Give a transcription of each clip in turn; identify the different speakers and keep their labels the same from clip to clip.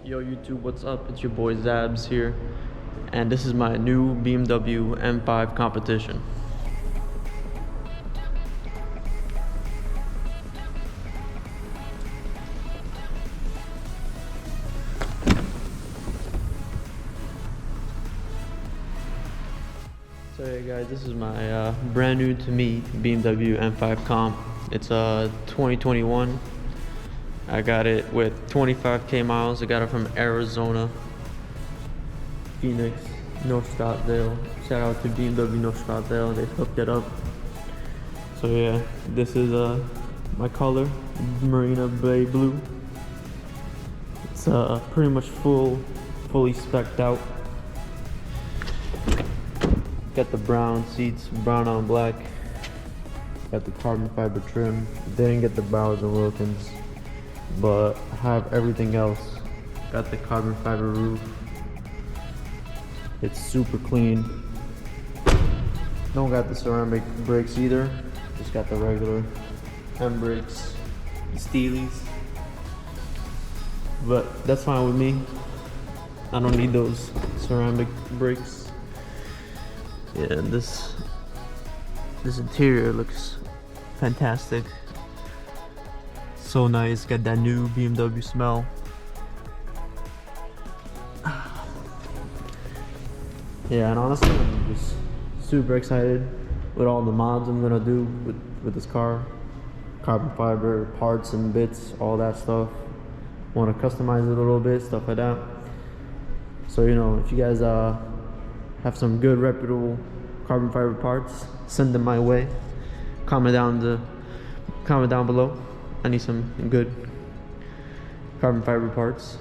Speaker 1: Yo YouTube, what's up? It's your boy Zabs here, and this is my new BMW M5 competition. So yeah guys, this is my brand new to me BMW M5 Comp. It's a 2021. I got it with 25k miles. I got it from Arizona, Phoenix, North Scottsdale. Shout out to BMW North Scottsdale, they hooked it up. So yeah, this is my color, Marina Bay Blue. It's pretty much fully spec'd out. Got the brown seats, brown on black. Got the carbon fiber trim. Didn't get the Bowers and Wilkins, but I have everything else. Got the carbon fiber roof. It's super clean. Don't got the ceramic brakes either. Just got the regular M brakes, Steelies. But that's fine with me. I don't need those ceramic brakes. Yeah, and this interior looks fantastic. So nice, got that new BMW smell. Yeah, and honestly, I'm just super excited with all the mods I'm gonna do with this car. Carbon fiber, parts and bits, all that stuff. Want to customize it a little bit, stuff like that. So, you know, if you guys have some good reputable carbon fiber parts, send them my way. Comment down below. I need some good carbon fiber parts.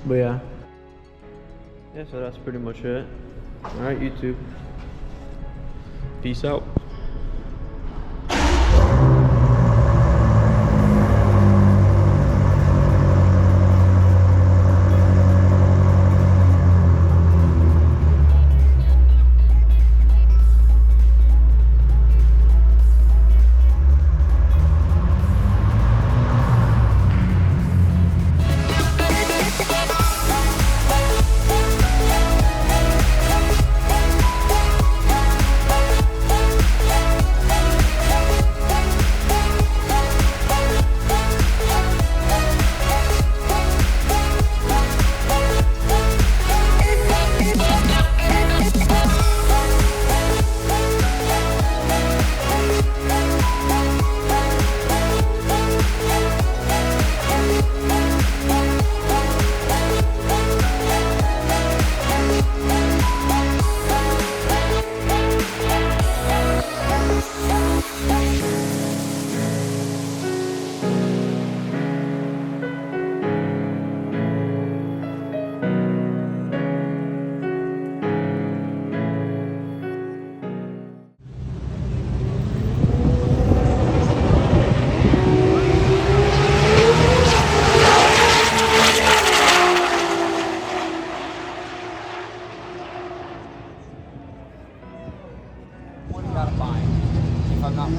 Speaker 1: But yeah, so that's pretty much it. Alright YouTube, peace out.
Speaker 2: If I'm not